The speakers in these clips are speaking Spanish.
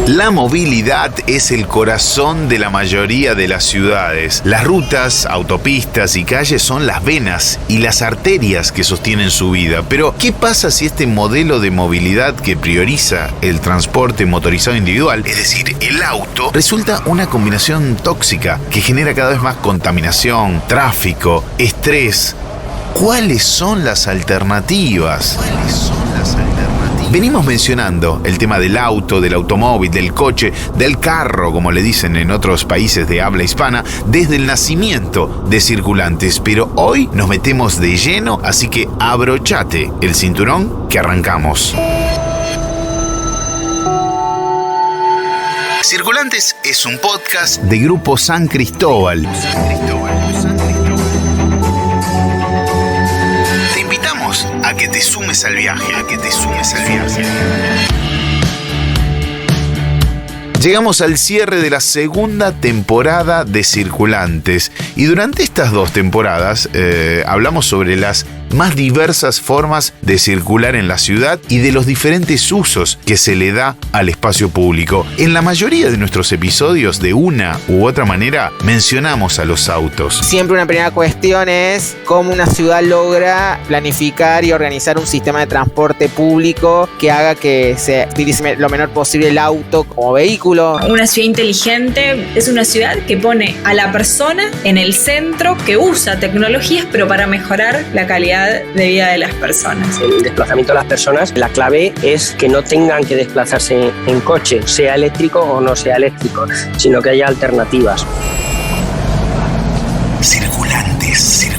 La movilidad es el corazón de la mayoría de las ciudades. Las rutas, autopistas y calles son las venas y las arterias que sostienen su vida. Pero, ¿qué pasa si este modelo de movilidad que prioriza el transporte motorizado individual, es decir, el auto, resulta una combinación tóxica que genera cada vez más contaminación, tráfico, estrés? ¿Cuáles son las alternativas? Venimos mencionando el tema del auto, del automóvil, del coche, del carro, como le dicen en otros países de habla hispana, desde el nacimiento de Circulantes. Pero hoy nos metemos de lleno, así que abrochate el cinturón que arrancamos. Circulantes es un podcast de Grupo San Cristóbal. Te invitamos a que te sumes al viaje, Llegamos al cierre de la segunda temporada de Circulantes y durante estas 2 temporadas hablamos sobre las más diversas formas de circular en la ciudad y de los diferentes usos que se le da al espacio público. En la mayoría de nuestros episodios, de una u otra manera, mencionamos a los autos. Siempre una primera cuestión es cómo una ciudad logra planificar y organizar un sistema de transporte público que haga que se utilice lo menor posible el auto como vehículo. Una ciudad inteligente es una ciudad que pone a la persona en el centro, que usa tecnologías, pero para mejorar la calidad de vida de las personas. El desplazamiento de las personas, la clave es que no tengan que desplazarse en coche, sea eléctrico o no sea eléctrico, sino que haya alternativas. Circulantes.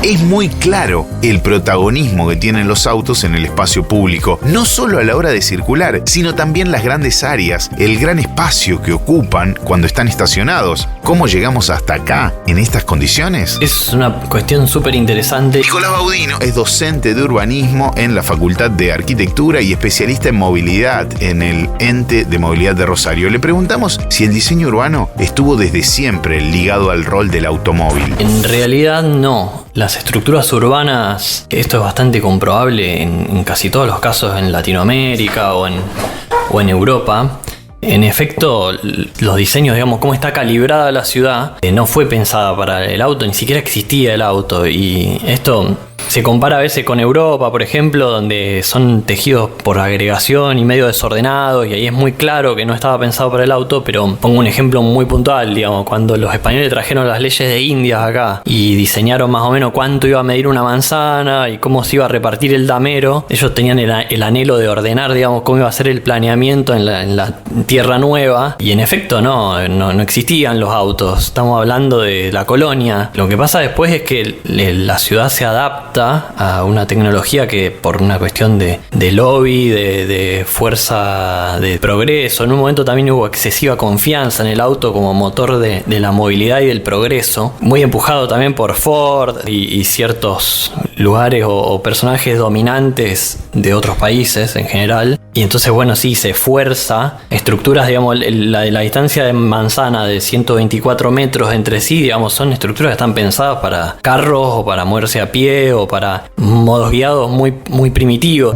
Es muy claro el protagonismo que tienen los autos en el espacio público, no solo a la hora de circular, sino también las grandes áreas, el gran espacio que ocupan cuando están estacionados. ¿Cómo llegamos hasta acá, en estas condiciones? Es una cuestión súper interesante. Nicolás Baudino es docente de urbanismo en la Facultad de Arquitectura y especialista en movilidad en el Ente de Movilidad de Rosario. Le preguntamos si el diseño urbano estuvo desde siempre ligado al rol del automóvil. En realidad no. Las estructuras urbanas, esto es bastante comprobable en casi todos los casos en Latinoamérica o en Europa. En efecto, los diseños, digamos, cómo está calibrada la ciudad, no fue pensada para el auto, ni siquiera existía el auto. Y esto se compara a veces con Europa, por ejemplo, donde son tejidos por agregación y medio desordenados, y ahí es muy claro que no estaba pensado para el auto. Pero pongo un ejemplo muy puntual, digamos, cuando los españoles trajeron las leyes de Indias acá y diseñaron más o menos cuánto iba a medir una manzana y cómo se iba a repartir el damero, ellos tenían el anhelo de ordenar, digamos, cómo iba a ser el planeamiento en la tierra nueva, y en efecto no existían los autos. Estamos hablando de la colonia. Lo que pasa después es que la ciudad se adapta a una tecnología que, por una cuestión de lobby, de fuerza de progreso, en un momento también hubo excesiva confianza en el auto como motor de la movilidad y del progreso, muy empujado también por Ford y ciertos lugares o personajes dominantes de otros países en general. Y entonces, bueno, sí, se fuerza estructuras, digamos, la distancia de manzana de 124 metros entre sí, digamos, son estructuras que están pensadas para carros o para moverse a pie o para modos guiados muy, muy primitivos.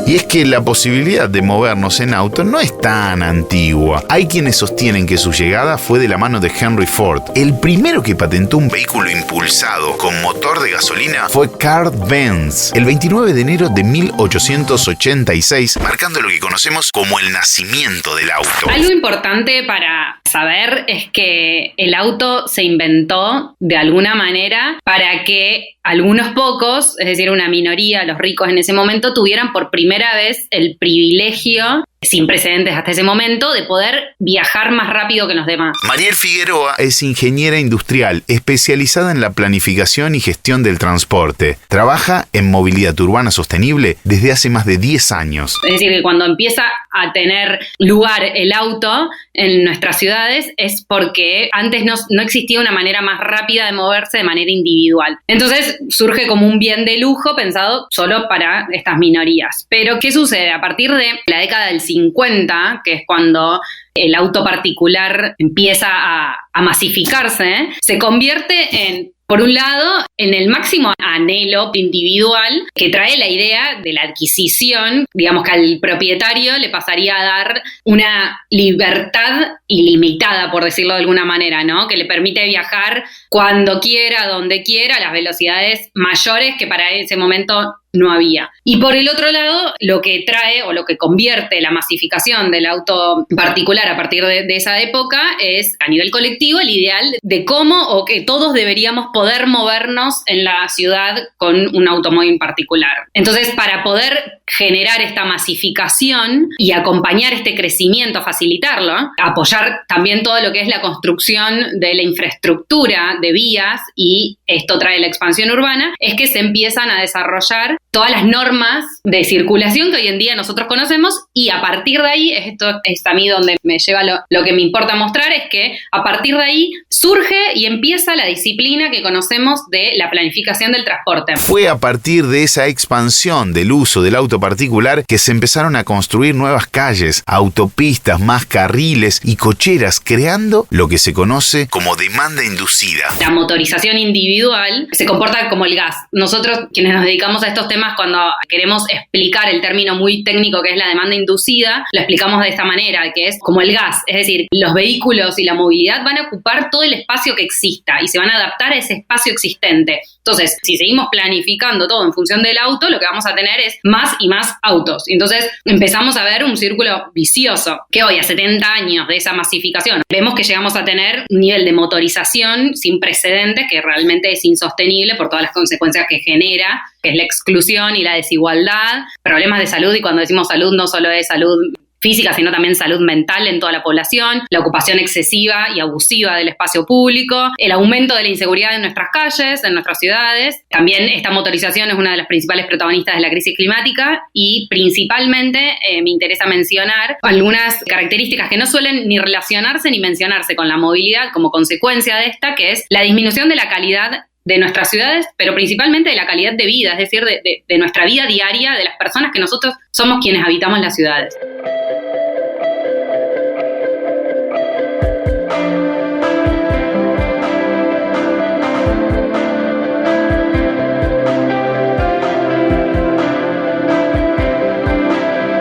Y es que la posibilidad de movernos en auto no es tan antigua. Hay quienes sostienen que su llegada fue de la mano de Henry Ford. El primero que patentó un vehículo impulsado con motor de gasolina fue Carl Benz, el 29 de enero de 1886, marcando lo que conocemos como el nacimiento del auto. Algo importante para saber es que el auto se inventó de alguna manera para que algunos pocos, es decir, una minoría, los ricos en ese momento, tuvieran por primera vez el privilegio, sin precedentes hasta ese momento, de poder viajar más rápido que los demás. Mariel Figueroa es ingeniera industrial, especializada en la planificación y gestión del transporte. Trabaja en movilidad urbana sostenible desde hace más de 10 años. Es decir, que cuando empieza a tener lugar el auto en nuestras ciudades es porque antes no existía una manera más rápida de moverse de manera individual. Entonces surge como un bien de lujo pensado solo para estas minorías. Pero ¿qué sucede? A partir de la década del 50, que es cuando el auto particular empieza a masificarse, se convierte en Por un lado, en el máximo anhelo individual que trae la idea de la adquisición, digamos que al propietario le pasaría a dar una libertad ilimitada, por decirlo de alguna manera, ¿no? Que le permite viajar cuando quiera, donde quiera, a las velocidades mayores que para ese momento no había. Y por el otro lado, lo que trae o lo que convierte la masificación del auto particular a partir de esa época es, a nivel colectivo, el ideal de cómo o que todos deberíamos poder movernos en la ciudad con un automóvil particular. Entonces, para poder generar esta masificación y acompañar este crecimiento, facilitarlo, apoyar también todo lo que es la construcción de la infraestructura de vías, y esto trae la expansión urbana, es que se empiezan a desarrollar todas las normas de circulación que hoy en día nosotros conocemos, y a partir de ahí, esto es a mí donde me lleva lo que me importa mostrar, es que a partir de ahí surge y empieza la disciplina que conocemos de la planificación del transporte. Fue a partir de esa expansión del uso del auto particular que se empezaron a construir nuevas calles, autopistas, más carriles y cocheras, creando lo que se conoce como demanda inducida. La motorización individual se comporta como el gas. Nosotros, quienes nos dedicamos a estos temas, cuando queremos explicar el término muy técnico que es la demanda inducida, lo explicamos de esta manera, que es como el gas. Es decir, los vehículos y la movilidad van a ocupar todo el espacio que exista y se van a adaptar a ese espacio existente. Entonces, si seguimos planificando todo en función del auto, lo que vamos a tener es más y más autos. Entonces, empezamos a ver un círculo vicioso, que hoy, a 70 años de esa masificación, vemos que llegamos a tener un nivel de motorización sin precedentes que realmente es insostenible por todas las consecuencias que genera, que es la exclusión y la desigualdad, problemas de salud, y cuando decimos salud no solo es salud física, sino también salud mental en toda la población, la ocupación excesiva y abusiva del espacio público, el aumento de la inseguridad en nuestras calles, en nuestras ciudades. También esta motorización es una de las principales protagonistas de la crisis climática, y principalmente me interesa mencionar algunas características que no suelen ni relacionarse ni mencionarse con la movilidad como consecuencia de esta, que es la disminución de la calidad de nuestras ciudades, pero principalmente de la calidad de vida, es decir, de nuestra vida diaria, de las personas que nosotros somos quienes habitamos las ciudades.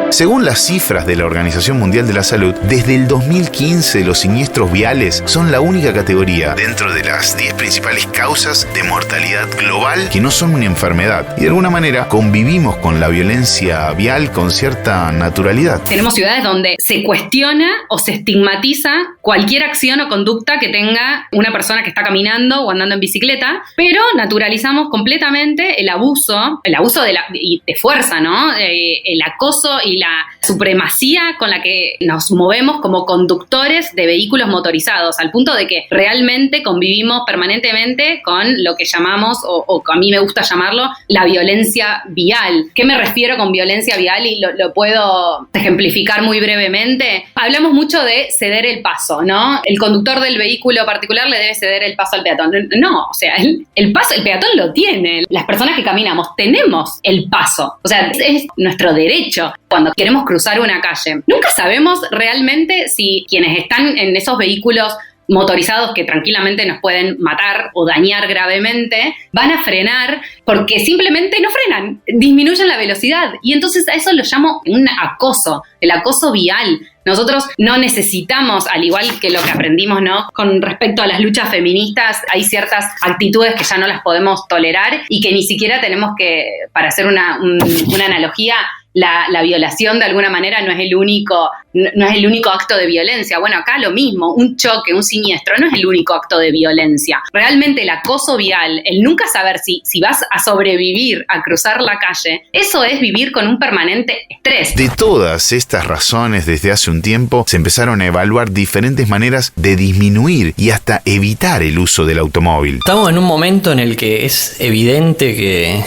Según las cifras de la Organización Mundial de la Salud, desde el 2015 los siniestros viales son la única categoría dentro de las 10 principales causas de mortalidad global que no son una enfermedad. Y de alguna manera convivimos con la violencia vial con cierta naturalidad. Tenemos ciudades donde se cuestiona o se estigmatiza cualquier acción o conducta que tenga una persona que está caminando o andando en bicicleta, pero naturalizamos completamente el abuso de fuerza, ¿no? El acoso y la supremacía con la que nos movemos como conductores de vehículos motorizados, al punto de que realmente convivimos permanentemente con lo que llamamos, o a mí me gusta llamarlo, la violencia vial. ¿Qué me refiero con violencia vial? Y lo puedo ejemplificar muy brevemente. Hablamos mucho de ceder el paso, ¿no? El conductor del vehículo particular le debe ceder el paso al peatón. No, o sea, el peatón lo tiene. Las personas que caminamos tenemos el paso. O sea, es nuestro derecho. Cuando queremos cruzar una calle, nunca sabemos realmente si quienes están en esos vehículos motorizados que tranquilamente nos pueden matar o dañar gravemente, van a frenar porque simplemente no frenan, disminuyen la velocidad, y entonces a eso lo llamo un acoso, el acoso vial. Nosotros no necesitamos, al igual que lo que aprendimos, ¿no? Con respecto a las luchas feministas, hay ciertas actitudes que ya no las podemos tolerar y que ni siquiera tenemos que, para hacer una analogía, la violación de alguna manera no es el único acto de violencia. Bueno, acá lo mismo, un choque, un siniestro, no es el único acto de violencia. Realmente el acoso vial, el nunca saber si vas a sobrevivir a cruzar la calle, eso es vivir con un permanente estrés. De todas estas razones, desde hace un tiempo se empezaron a evaluar diferentes maneras de disminuir y hasta evitar el uso del automóvil. Estamos en un momento en el que es evidente que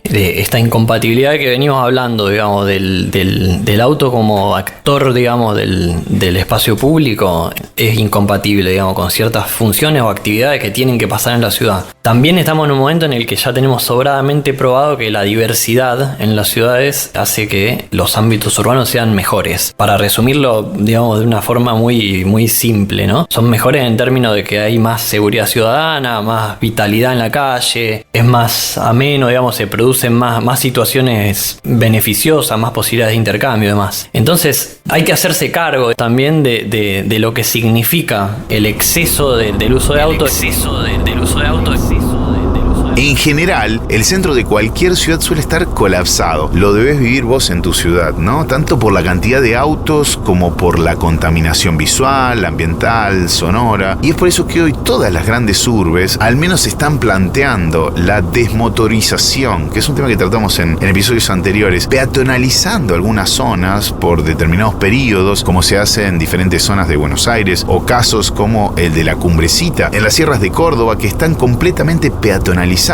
esta incompatibilidad que venimos hablando, digamos, del auto como actor, digamos, del espacio público, es incompatible, digamos, con ciertas funciones o actividades que tienen que pasar en la ciudad. También estamos en un momento en el que ya tenemos sobradamente probado que la diversidad en las ciudades hace que los ámbitos urbanos sean mejores. Para resumirlo, digamos, de una forma muy, muy simple, ¿no? Son mejores en términos de que hay más seguridad ciudadana, más vitalidad en la calle, es más ameno, digamos, se producen más situaciones beneficiosas, más posibilidades de intercambio y demás. Entonces hay que hacerse cargo también de lo que significa el exceso del uso de auto. En general, el centro de cualquier ciudad suele estar colapsado. Lo debes vivir vos en tu ciudad, ¿no? Tanto por la cantidad de autos como por la contaminación visual, ambiental, sonora. Y es por eso que hoy todas las grandes urbes al menos están planteando la desmotorización, que es un tema que tratamos en episodios anteriores, peatonalizando algunas zonas por determinados periodos, como se hace en diferentes zonas de Buenos Aires, o casos como el de la Cumbrecita, en las sierras de Córdoba, que están completamente peatonalizados.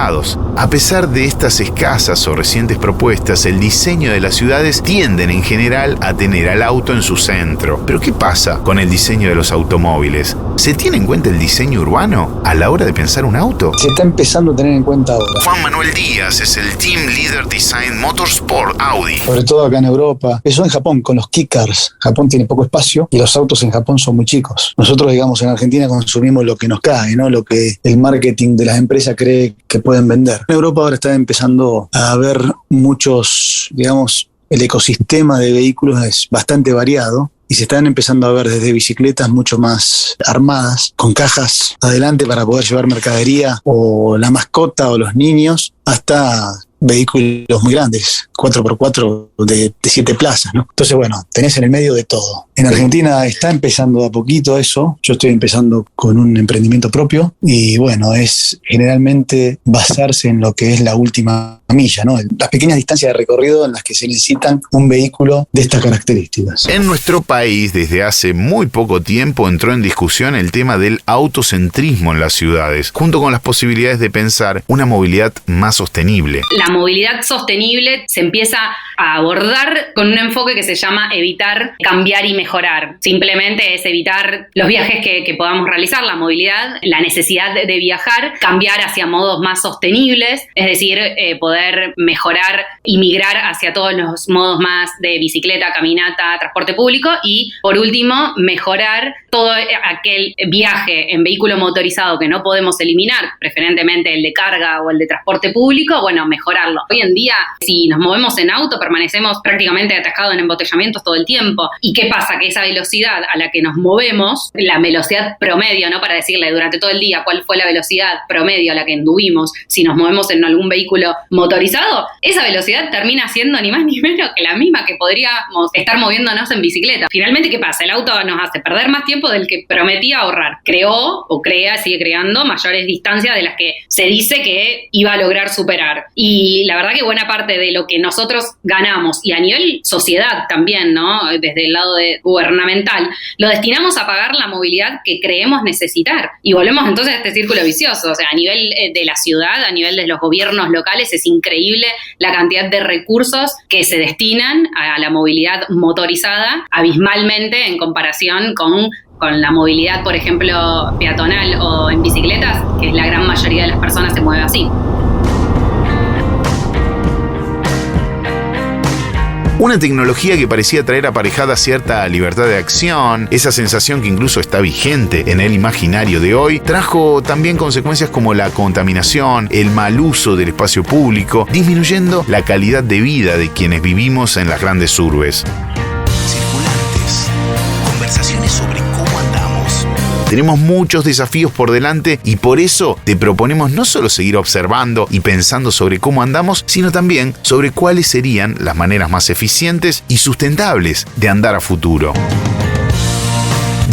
A pesar de estas escasas o recientes propuestas, el diseño de las ciudades tienden en general a tener al auto en su centro. Pero ¿qué pasa con el diseño de los automóviles? ¿Se tiene en cuenta el diseño urbano a la hora de pensar un auto? Se está empezando a tener en cuenta ahora. Juan Manuel Díaz es el Team Leader Design Motorsport Audi. Sobre todo acá en Europa. Empezó en Japón con los key-cars. Japón tiene poco espacio y los autos en Japón son muy chicos. Nosotros, digamos, en Argentina consumimos lo que nos cae, ¿no? Lo que el marketing de las empresas cree que pueden vender. En Europa ahora está empezando a haber muchos, digamos, el ecosistema de vehículos es bastante variado y se están empezando a ver desde bicicletas mucho más armadas, con cajas adelante para poder llevar mercadería o la mascota o los niños, hasta vehículos muy grandes, 4x4 de 7 plazas, ¿no? Entonces, bueno, tenés en el medio de todo. En Argentina está empezando de a poquito eso. Yo estoy empezando con un emprendimiento propio y, bueno, es generalmente basarse en lo que es la última milla, ¿no? Las pequeñas distancias de recorrido en las que se necesitan un vehículo de estas características. En nuestro país, desde hace muy poco tiempo, entró en discusión el tema del autocentrismo en las ciudades, junto con las posibilidades de pensar una movilidad más sostenible. La movilidad sostenible se empieza a abordar con un enfoque que se llama evitar, cambiar y mejorar. Simplemente es evitar los viajes que podamos realizar, la movilidad, la necesidad de viajar, cambiar hacia modos más sostenibles, es decir, poder mejorar y migrar hacia todos los modos más de bicicleta, caminata, transporte público y, por último, mejorar todo aquel viaje en vehículo motorizado que no podemos eliminar, preferentemente el de carga o el de transporte público, bueno, mejorarlo. Hoy en día, si nos movemos en auto, permanecemos prácticamente atascados en embotellamientos todo el tiempo. ¿Y qué pasa? Que esa velocidad a la que nos movemos, la velocidad promedio, ¿no? Para decirle durante todo el día cuál fue la velocidad promedio a la que anduvimos, si nos movemos en algún vehículo motorizado, esa velocidad termina siendo ni más ni menos que la misma que podríamos estar moviéndonos en bicicleta. Finalmente, ¿qué pasa? El auto nos hace perder más tiempo del que prometía ahorrar. Creó o sigue creando mayores distancias de las que se dice que iba a lograr superar. Y la verdad que buena parte de lo que nosotros ganamos, y a nivel sociedad también, ¿no? Desde el lado gubernamental, lo destinamos a pagar la movilidad que creemos necesitar. Y volvemos entonces a este círculo vicioso. O sea, a nivel de la ciudad, a nivel de los gobiernos locales, es increíble la cantidad de recursos que se destinan a la movilidad motorizada, abismalmente en comparación con la movilidad, por ejemplo, peatonal o en bicicletas, que la gran mayoría de las personas se mueve así. Una tecnología que parecía traer aparejada cierta libertad de acción, esa sensación que incluso está vigente en el imaginario de hoy, trajo también consecuencias como la contaminación, el mal uso del espacio público, disminuyendo la calidad de vida de quienes vivimos en las grandes urbes. Circulantes, conversaciones sobre cómo andamos. Tenemos muchos desafíos por delante y por eso te proponemos no solo seguir observando y pensando sobre cómo andamos, sino también sobre cuáles serían las maneras más eficientes y sustentables de andar a futuro.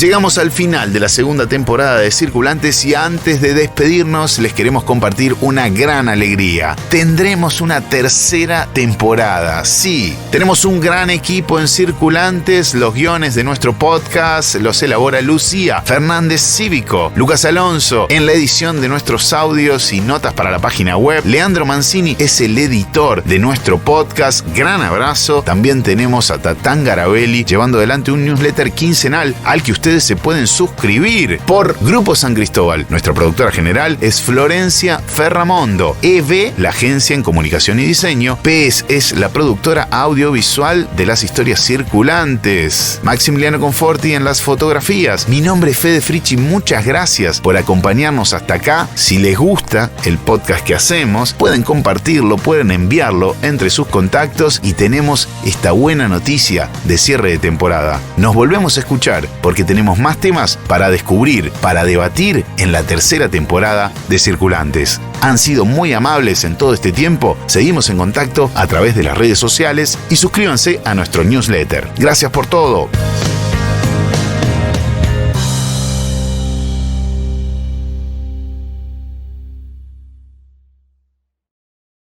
Llegamos al final de la segunda temporada de Circulantes y antes de despedirnos les queremos compartir una gran alegría. Tendremos una tercera temporada. Sí, tenemos un gran equipo en Circulantes. Los guiones de nuestro podcast los elabora Lucía Fernández Cívico, Lucas Alonso en la edición de nuestros audios y notas para la página web. Leandro Mancini es el editor de nuestro podcast. Gran abrazo. También tenemos a Tatán Garabelli llevando adelante un newsletter quincenal al que ustedes se pueden suscribir por Grupo San Cristóbal. Nuestra productora general es Florencia Ferramondo. EV, la agencia en comunicación y diseño. PES es la productora audiovisual de las historias circulantes. Maximiliano Conforti en las fotografías. Mi nombre es Fede Frichi. Muchas gracias por acompañarnos hasta acá. Si les gusta el podcast que hacemos, pueden compartirlo, pueden enviarlo entre sus contactos y tenemos esta buena noticia de cierre de temporada. Nos volvemos a escuchar porque tenemos más temas para descubrir, para debatir en la tercera temporada de Circulantes. Han sido muy amables en todo este tiempo. Seguimos en contacto a través de las redes sociales y suscríbanse a nuestro newsletter. Gracias por todo.